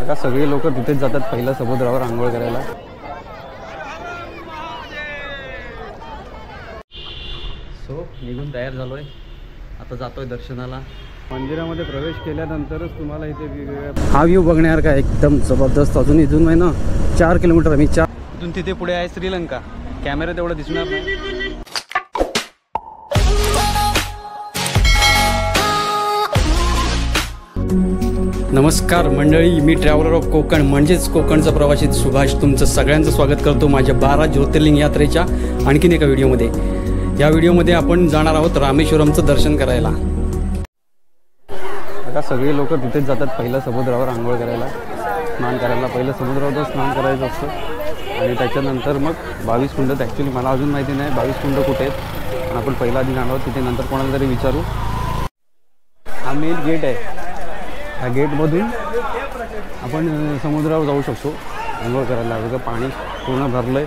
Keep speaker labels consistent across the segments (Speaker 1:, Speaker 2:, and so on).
Speaker 1: आता सगळे लोक तिथेच जातात पहिल्या समुद्रावर आंघोळ करायला. सो निघून तयार झालोय, आता जातोय दर्शनाला. मंदिरामध्ये प्रवेश केल्यानंतरच तुम्हाला इथे हा व्ह्यू बघण्यासारखा एकदम जबरदस्त. अजून इथून आहे ना 4 किलोमीटर. मी इथून तिथे पुढे आहे श्रीलंका. कॅमेरा तेवढं दिसणार नाही. नमस्कार मंडळी, मी ट्रॅव्हलर ऑफ कोकण म्हणजेच कोकणचा प्रवासी सुभाष तुमचं सगळ्यांचं स्वागत करतो माझ्या 12 ज्योतिर्लिंग यात्रेच्या आणखीन एका व्हिडिओमध्ये. या व्हिडिओमध्ये आपण जाणार आहोत रामेश्वरमचं दर्शन करायला. आता सगळे लोक तिथेच जातात पहिल्या समुद्रावर आंघोळ करायला, स्नान करायला. पहिलं समुद्रावर स्नान करायचं असतं आणि त्याच्यानंतर मग 22 कुंड. ॲक्च्युली मला अजून माहिती नाही 22 कुंड कुठे आहेत, पण आपण पहिला आधी जाणार आहोत तिथे. नंतर कोणाला तरी विचारू. हा मेन गेट आहे. ह्या गेटमधून आपण समुद्रावर जाऊ शकतो आंघोळ करायला. बघा पाणी पूर्ण भरलं आहे.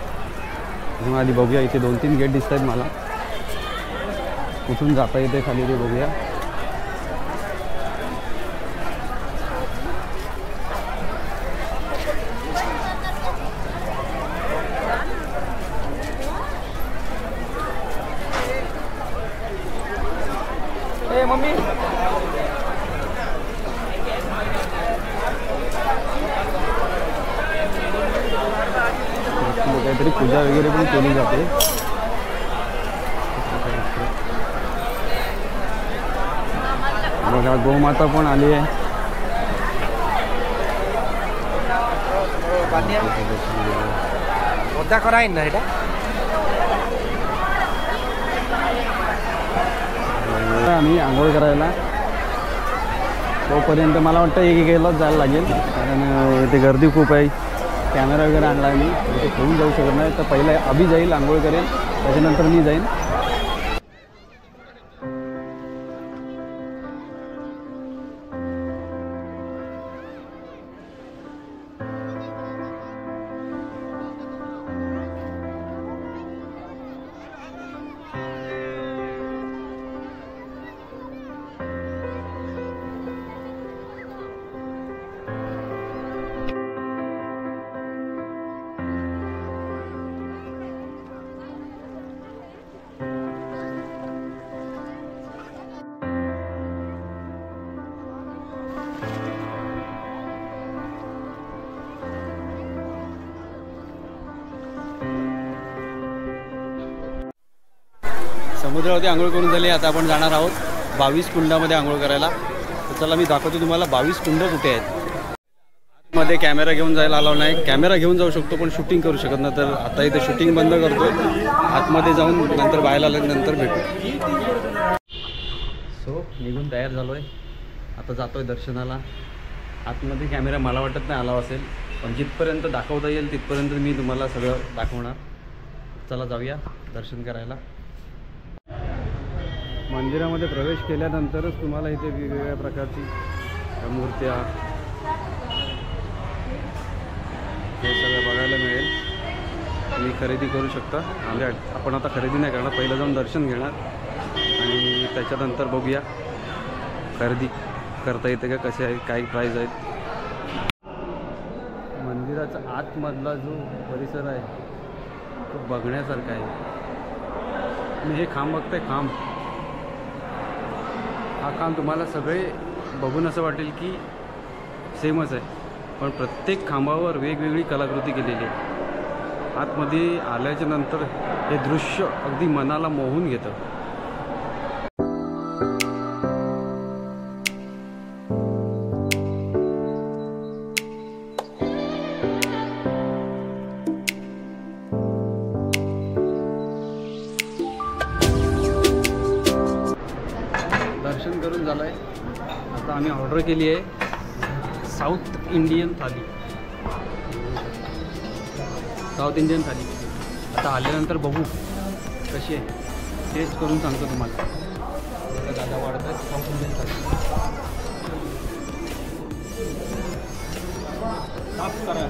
Speaker 1: त्यामुळे आधी बघूया. इथे 2-3 गेट दिसत आहेत मला. कुठून जाता येते खाली ते बघूया. मम्मी काहीतरी पूजा वगैरे पण केली जाते. बघा गोमाता पण आली आहे. आम्ही आंघोळ करायला तोपर्यंत मला वाटतं गेलाच जायला लागेल, कारण इथे गर्दी खूप आहे. कॅमेरा वगैरे आणला आहे मी, इथे ठेवून जाऊ शकत नाही. तर पहिला अभि जाईल, आंघोळ करेल, त्याच्यानंतर मी जाईन. समुद्रावरती आंघोळ करून झाली. आता आपण जाणार आहोत 22 कुंडामध्ये आंघोळ करायला. तर चला मी दाखवतो तुम्हाला 22 कुंड कुठे आहेत. मध्ये कॅमेरा घेऊन जायला अलाव नाही. कॅमेरा घेऊन जाऊ शकतो पण शूटिंग करू शकत नाही. तर आता इथे शूटिंग बंद करतो. आतमध्ये जाऊन नंतर बाहेर आल्यानंतर भेटू. सो निघून तयार झालो आहे, आता जातोय दर्शनाला. आतमध्ये कॅमेरा मला वाटत नाही अलाव असेल, पण जिथपर्यंत दाखवता येईल तिथपर्यंत मी तुम्हाला सगळं दाखवणार. चला जाऊया दर्शन करायला. मंदिरामध्ये प्रवेश केल्यानंतरच तुम्हाला इथे वेगवेगळ्या प्रकारची मूर्त्या हे सगळं बघायला मिळेल. तुम्ही खरेदी करू शकता. आपण आता खरेदी नाही करणार, पहिलं जाऊन दर्शन घेणार आणि त्याच्यानंतर बघूया खरेदी करता येते का, कसे आहे, काय प्राईज आहेत. मंदिराचा आतमधला जो परिसर आहे तो बघण्यासारखा आहे. मी हे खांब बघतोय, खांब. हा खांब तुम्हाला सगळे बघून असं वाटेल की सेमच आहे, पण प्रत्येक खांबावर वेगवेगळी कलाकृती केलेली आहे. आतमध्ये आल्याच्या नंतर हे दृश्य अगदी मनाला मोहून घेतं. दर्शन करून झालं आहे. आता आम्ही ऑर्डर केली आहे साऊथ इंडियन थाली. साऊथ इंडियन थाली आता आल्यानंतर बघू कशी आहे, टेस्ट करून सांगतो तुम्हाला. दादा वाढतात साऊथ इंडियन थाली. साफ करा,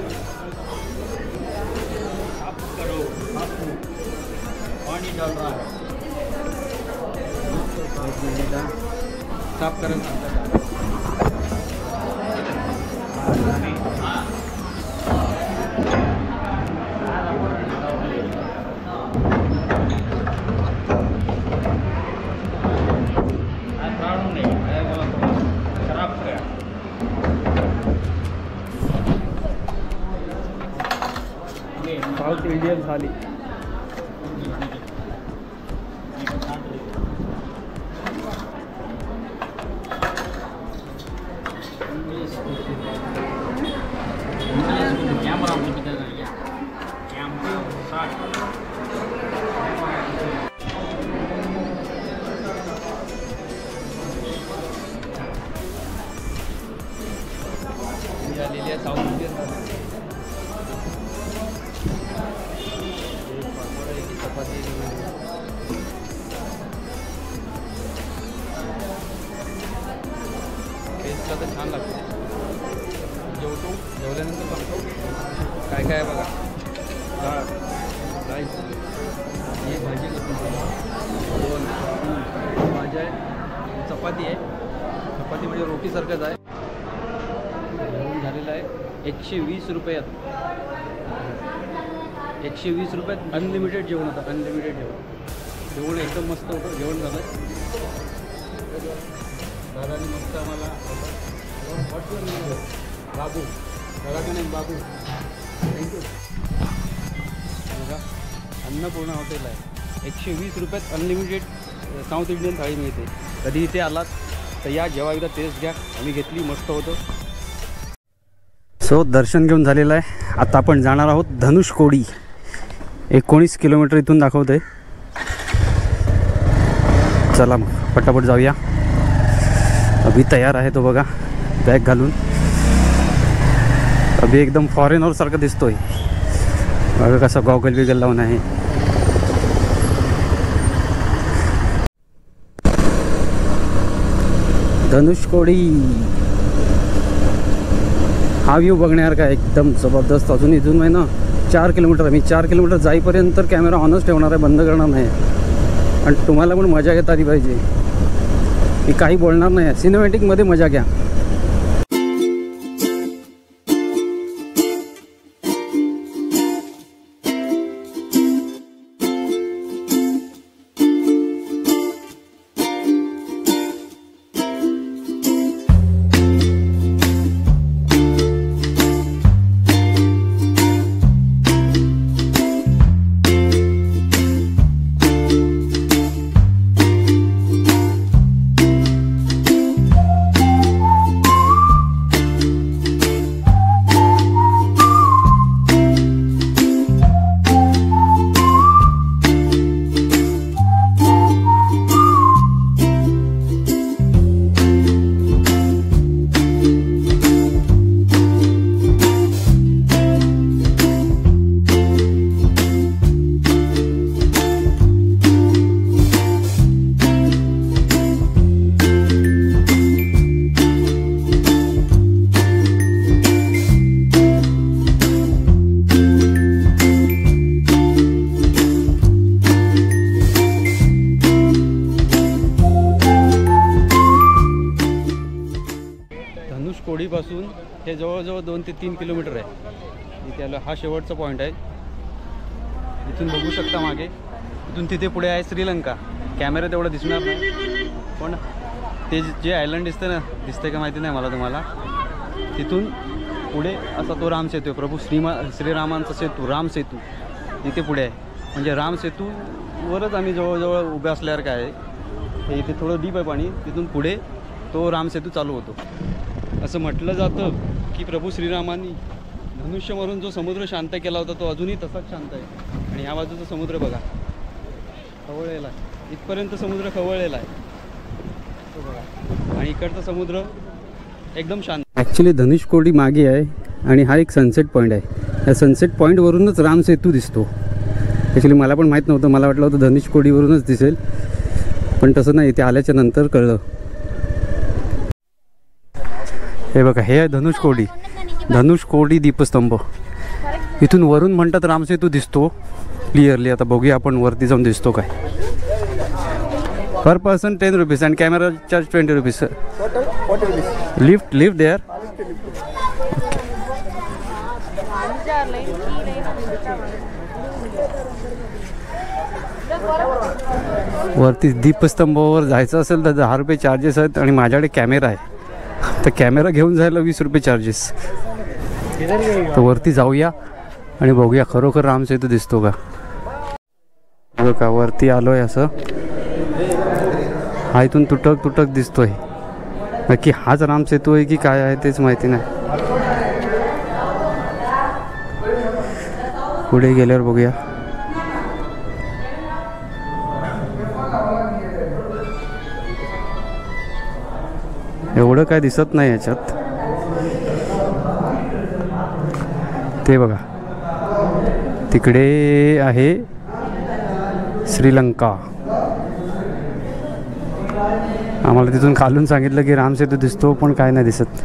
Speaker 1: साफ करो, पानी डाल रहा है. साफ करा. इंडियन थाली. आलेली आहे साऊथ इंडियन चपाती. टेस्टला तर छान लागते. जेवतो, जेवल्यानंतर बघतो काय काय आहे बघा. डाळ, राईस, ही भाजी दोन भाज्या आहे, चपाती आहे. चपाती म्हणजे रोटीसारखंच आहे. झालेला आहे 120 रुपयात. 120 रुपयात अनलिमिटेड जेवण होतं. अनलिमिटेड जेवण एकदम मस्त होतं. जेवण झालं. दादानी मस्त आम्हाला बाबू दादा नाही बाबू थँक्यू. बघा अन्नपूर्णा हॉटेल आहे. 120 रुपयात अनलिमिटेड साऊथ इंडियन थाळी मिळते. कधी इथे आलात तर या जेव्हा एकदा टेस्ट घ्या. आम्ही घेतली, मस्त होतं. सो दर्शन घेऊन झालेलं आहे. आता आपण जाणार आहोत धनुषकोडी. 19 किलोमीटर इथून दाखवत आहे. चला मग पटापट जाऊया. अभि तयार आहे तो बघा, बॅग घालून. अभि एकदम फॉरेनर सारखं दिसतोय बघा, कसा गॉगल बिगल लावून आहे. धनुषकोडी हा व्ह्यू बघण्यासारखा एकदम जबरदस्त. अजून इथून आहे ना 4 किलोमीटर आहे. मी 4 किलोमीटर जाईपर्यंत तर कॅमेरा ऑनच ठेवणार आहे, बंद करणार नाही. आणि तुम्हाला पण मजा घेता आली पाहिजे. मी काही बोलणार नाही, सिनेमॅटिकमध्ये मजा घ्या. धनुषकोडीपासून हे जवळजवळ 2 ते 3 किलोमीटर आहे. इथे आलं, हा शेवटचा पॉईंट आहे. इथून बघू शकता मागे. इथून तिथे पुढे आहे श्रीलंका. कॅमेरा तेवढं दिसणार नाही, पण ते जे आयलंड दिसतं ना, दिसतंय का माहिती नाही मला तुम्हाला. तिथून पुढे असा तो राम सेतू आहे. प्रभू श्रीरामांचा सेतू, राम सेतू इथे पुढे आहे. म्हणजे राम सेतूवरच आम्ही जवळजवळ उभे असल्यावर काय आहे, हे इथे थोडं डीप आहे पाणी. तिथून पुढे तो राम सेतू चालू होतो. असं म्हटलं जातं की प्रभू श्रीरामांनी धनुष्य मारून जो समुद्र शांत केला होता तो अजूनही तसाच शांत आहे. आणि ह्या बाजूचा समुद्र बघा खवळलेला आहे. इथपर्यंत समुद्र खवळलेला आहे तो बघा. आणि इकडचा समुद्र एकदम शांत. ॲक्च्युली धनुषकोडी मागे आहे आणि हा एक सनसेट पॉईंट आहे. या सनसेट पॉईंटवरूनच राम सेतू दिसतो. ॲक्च्युली मला पण माहीत नव्हतं. मला वाटलं होतं धनुषकोडीवरूनच दिसेल, पण तसं नाही. इथे आल्याच्या नंतर कळलं. हे बघा, हे आहे धनुषकोडी. धनुषकोडी दीपस्तंभ. इथून वरून म्हणतात रामसेतू दिसतो क्लिअरली. आता बघूया आपण वरती जाऊन दिसतो काय. पर person 10 rupees and camera charge 20 rupees. Lift there. वरती दीपस्तंभावर जायचं असेल तर 10 रुपये चार्जेस आहेत. आणि माझ्याकडे कॅमेरा आहे तर कॅमेरा घेऊन जायला 20 रुपये चार्जेस. तर वरती जाऊया आणि बघूया खरोखर रामसेतू दिसतो का. बघा वरती आलोय असं, हा इथून तुटक तुटक दिसतोय. नक्की हाच रामसेतू आहे की काय आहे तेच माहिती नाही. पुढे गेल्यावर बघूया. एवढं काय दिसत नाही याच्यात. ते बघा तिकडे आहे श्रीलंका. आम्हाला तिथून खालून सांगितलं की रामसेतू दिसतो पण काय नाही दिसत.